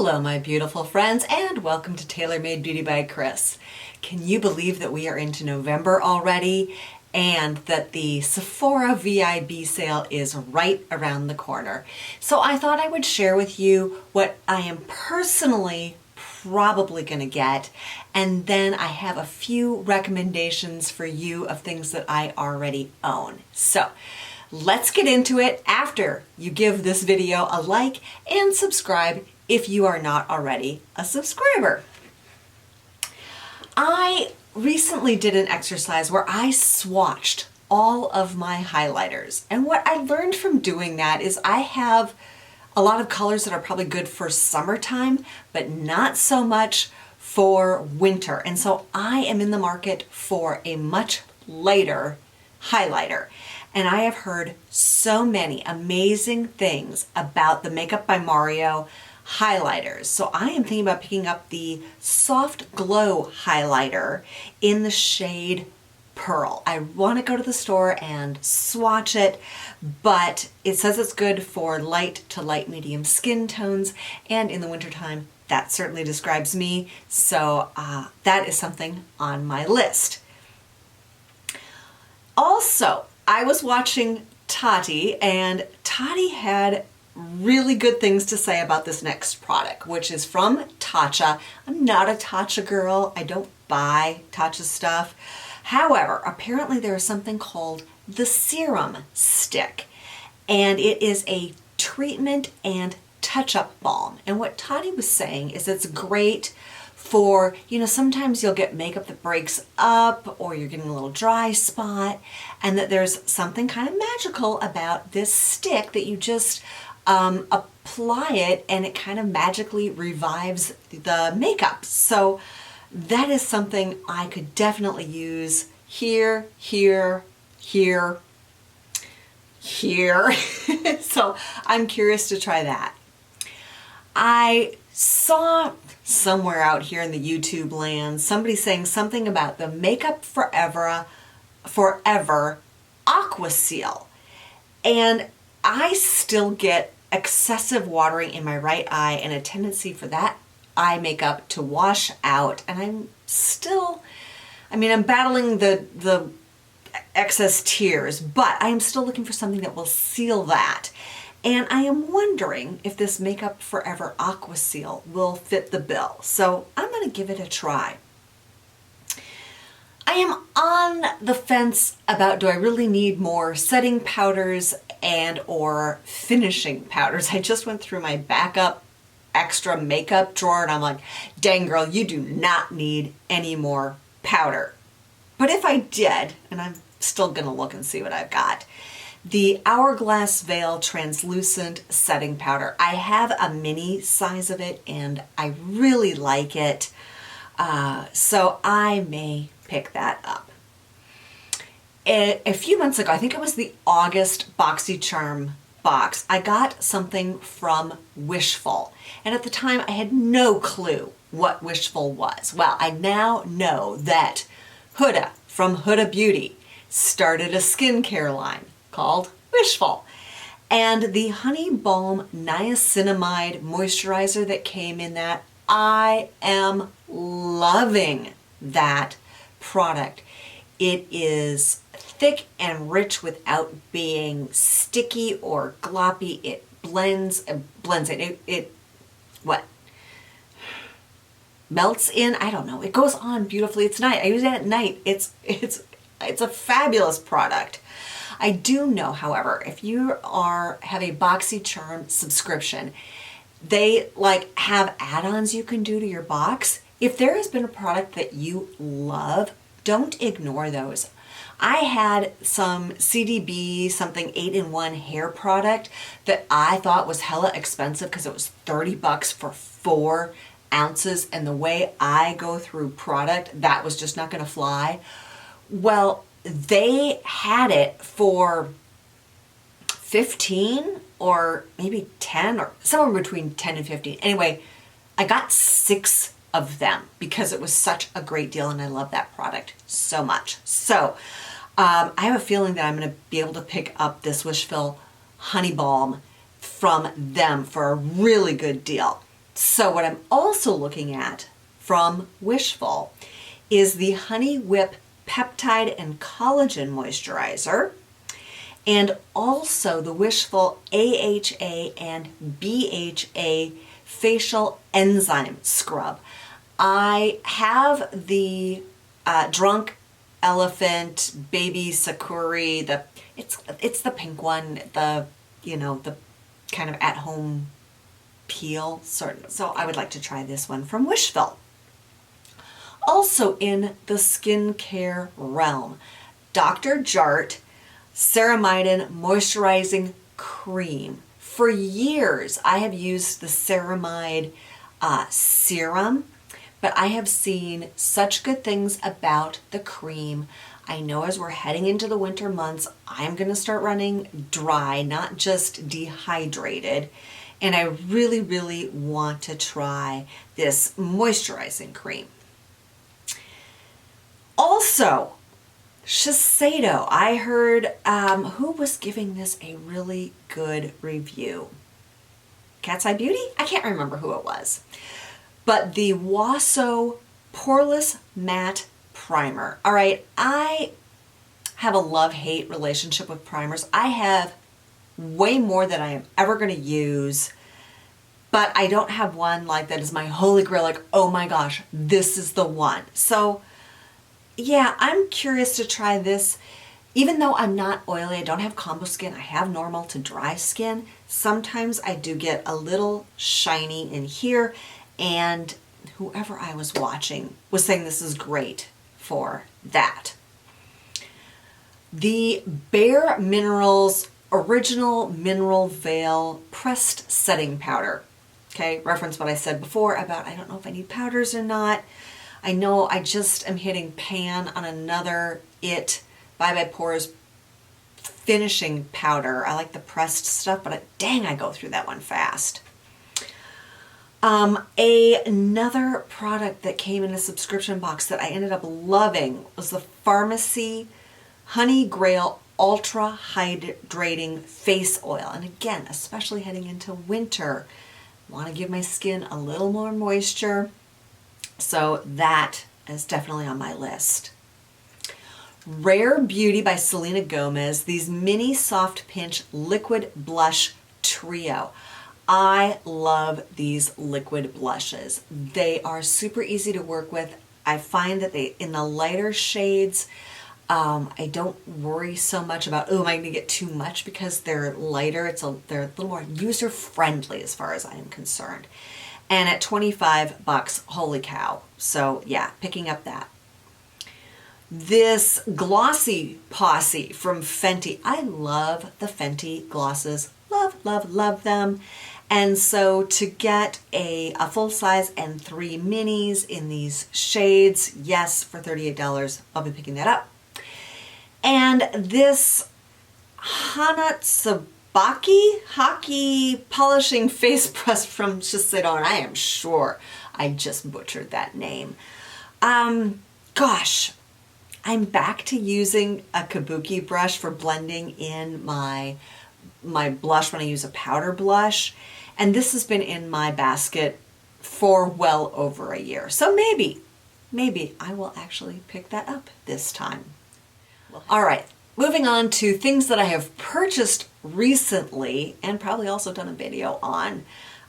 Hello my beautiful friends and welcome to Tailor Made Beauty by Chris. Can you believe that we are into November already and that the Sephora VIB sale is right around the corner? So I thought I would share with you what I am personally probably going to get, and then I have a few recommendations for you of things that I already own. So let's get into it after you give this video a like and subscribe if you are not already a subscriber. I recently did an exercise where I swatched all of my highlighters, and what I learned from doing that is I have a lot of colors that are probably good for summertime, but not so much for winter. And so I am in the market for a much lighter highlighter. And I have heard so many amazing things about the Makeup by Mario highlighters. So I am thinking about picking up the Soft Glow highlighter in the shade Pearl. I want to go to the store and swatch it, but it says it's good for light to light medium skin tones, and in the wintertime that certainly describes me, so that is something on my list. Also, I was watching Tati, and Tati had really good things to say about this next product, which is from Tatcha. I'm not a Tatcha girl. I don't buy Tatcha stuff. However, apparently there is something called the Serum Stick, and it is a treatment and touch-up balm. And what Tati was saying is it's great for, you know, sometimes you'll get makeup that breaks up or you're getting a little dry spot, and that there's something kind of magical about this stick that you just apply it and it kind of magically revives the makeup. So that is something I could definitely use here, here, here, here. So I'm curious to try that. I saw somewhere out here in the YouTube land somebody saying something about the Makeup Forever Aqua Seal, and I still get excessive watering in my right eye and a tendency for that eye makeup to wash out, and I'm battling the excess tears, but I am still looking for something that will seal that. And I am wondering if this Makeup Forever Aqua Seal will fit the bill. So I'm going to give it a try. I am on the fence about, do I really need more setting powders and or finishing powders? I just went through my backup extra makeup drawer and I'm like, dang girl, you do not need any more powder. But if I did, and I'm still going to look and see what I've got, the Hourglass Veil Translucent Setting Powder. I have a mini size of it and I really like it, so I may pick that up. A few months ago, I think it was the August BoxyCharm box, I got something from Wishful, and at the time I had no clue what Wishful was. Well, I now know that Huda from Huda Beauty started a skincare line called Wishful, and the Honey Balm Niacinamide moisturizer that came in that, I am loving that product. It is thick and rich without being sticky or gloppy. It blends it. It melts in. I don't know. It goes on beautifully. It's night. I use it at night. It's a fabulous product. I do know, however, if you have a BoxyCharm subscription, they have add-ons you can do to your box. If there has been a product that you love, don't ignore those. I had some CDB something 8-in-1 hair product that I thought was hella expensive because it was 30 bucks for 4 ounces, and the way I go through product, that was just not going to fly. Well, they had it for 15 or maybe 10 or somewhere between 10 and 15. Anyway, I got 6 of them because it was such a great deal and I love that product so much. So I have a feeling that I'm going to be able to pick up this Wishful Honey Balm from them for a really good deal. So what I'm also looking at from Wishful is the Honey Whip Peptide and Collagen Moisturizer, and also the Wishful AHA and BHA Facial Enzyme Scrub. I have the Drunk Elephant Baby Sakuri, it's the pink one, the kind of at-home peel sort of. So I would like to try this one from Wishful. Also in the skincare realm, Dr. JART Ceramidin Moisturizing Cream. For years I have used the Ceramide serum, but I have seen such good things about the cream. I know as we're heading into the winter months, I'm going to start running dry, not just dehydrated. And I really, really want to try this moisturizing cream. Also, Shiseido. I heard, who was giving this a really good review? Cat's Eye Beauty? I can't remember who it was. But the Waso Poreless Matte Primer. All right, I have a love-hate relationship with primers. I have way more than I am ever going to use, but I don't have one like that is my holy grail, like, oh my gosh, this is the one. So yeah, I'm curious to try this. Even though I'm not oily, I don't have combo skin, I have normal to dry skin, sometimes I do get a little shiny in here, and whoever I was watching was saying this is great for that. The Bare Minerals Original Mineral Veil Pressed Setting Powder. Okay, reference what I said before about I don't know if I need powders or not. I know I just am hitting pan on another Bye Pores finishing powder. I like the pressed stuff, but dang, I go through that one fast. Another product that came in a subscription box that I ended up loving was the Pharmacy Honey Grail Ultra-Hydrating Face Oil. And again, especially heading into winter, I want to give my skin a little more moisture. So that is definitely on my list. Rare Beauty by Selena Gomez, these mini soft pinch liquid blush trio. I love these liquid blushes. They are super easy to work with. I find that in the lighter shades, I don't worry so much about, oh, am I going to get too much, because they're lighter. They're a little more user friendly as far as I am concerned. And at $25, holy cow. So yeah, picking up that. This Glossy Posse from Fenty. I love the Fenty glosses. Love, love, love them. And so to get a full size and 3 minis in these shades, yes, for $38, I'll be picking that up. And this HANATSUBAKI HAKE polishing face brush from Shiseido, and I am sure I just butchered that name. Gosh, I'm back to using a kabuki brush for blending in my blush when I use a powder blush, and this has been in my basket for well over a year. So maybe I will actually pick that up this time. All right, moving on to things that I have purchased recently and probably also done a video on,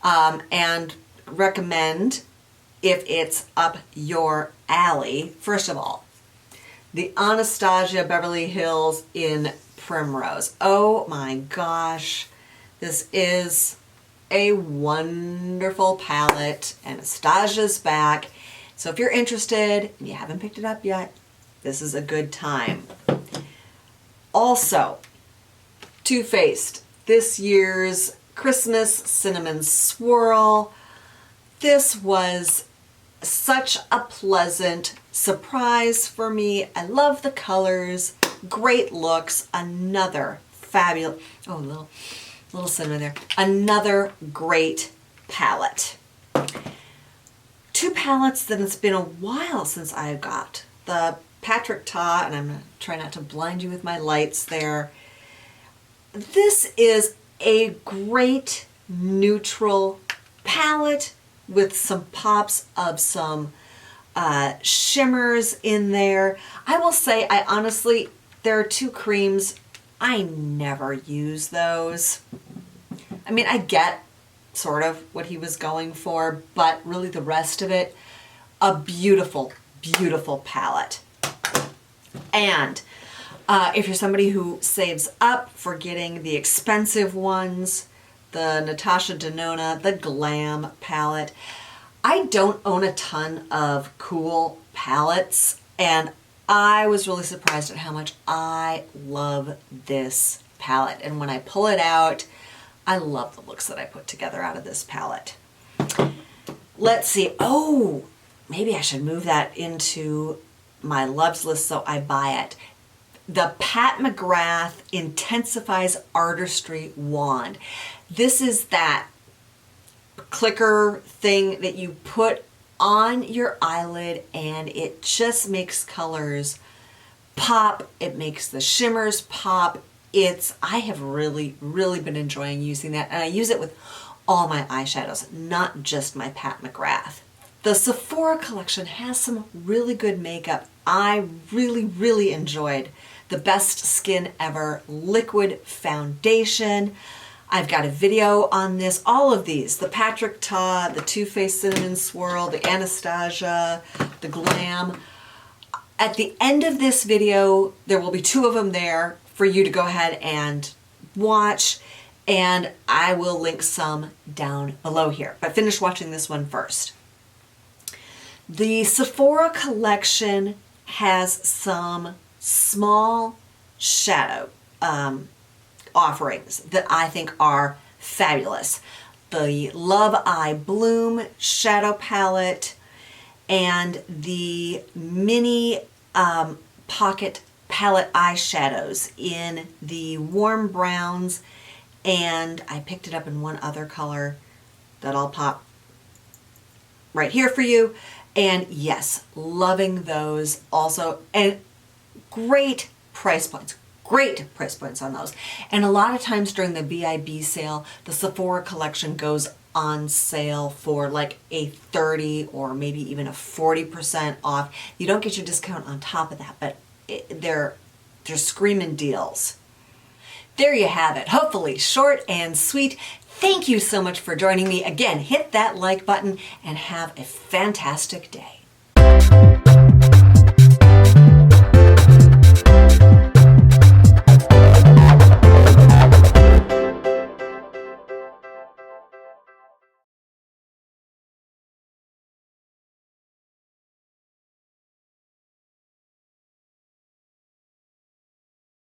and recommend if it's up your alley. First of all, the Anastasia Beverly Hills in Primrose. Oh my gosh, this is a wonderful palette. Anastasia's back. So if you're interested and you haven't picked it up yet, this is a good time. Also, Too Faced, this year's Christmas Cinnamon Swirl. This was such a pleasant surprise for me. I love the colors, great looks, another fabulous, oh, little cinnamon there, another great palette. Two palettes that it's been a while since I got. The Patrick Ta, and I'm going to try not to blind you with my lights there. This is a great neutral palette, with some pops of some shimmers in there. I will say, I honestly, there are two creams, I never use those. I mean, I get sort of what he was going for, but really the rest of it, a beautiful, beautiful palette. And if you're somebody who saves up for getting the expensive ones, the NATASHA DENONA, the GLAM palette, I don't own a ton of cool palettes, and I was really surprised at how much I love this palette. And when I pull it out, I love the looks that I put together out of this palette. Let's see. Oh, maybe I should move that into my loves list so I buy it. The Pat McGrath Intensifies Artistry Wand. This is that clicker thing that you put on your eyelid and it just makes colors pop. It makes the shimmers pop. I have really been enjoying using that, and I use it with all my eyeshadows, not just my Pat McGrath. The Sephora collection has some really good makeup. I really enjoyed the Best Skin Ever Liquid Foundation. I've got a video on this, all of these, the Patrick Ta, the Too Faced Cinnamon Swirl, the Anastasia, the GLAM. At the end of this video, there will be two of them there for you to go ahead and watch, and I will link some down below here. But finish watching this one first. The Sephora collection has some small shadow offerings that I think are fabulous. The Love I Bloom shadow palette and the mini pocket palette eyeshadows in the warm browns, and I picked it up in one other color that I'll pop right here for you. And yes, loving those also, and great price points on those. And a lot of times during the VIB sale, the Sephora collection goes on sale for like a 30 or maybe even a 40% off. You don't get your discount on top of that, but they're screaming deals. There you have it. Hopefully short and sweet. Thank you so much for joining me. Again, hit that like button and have a fantastic day.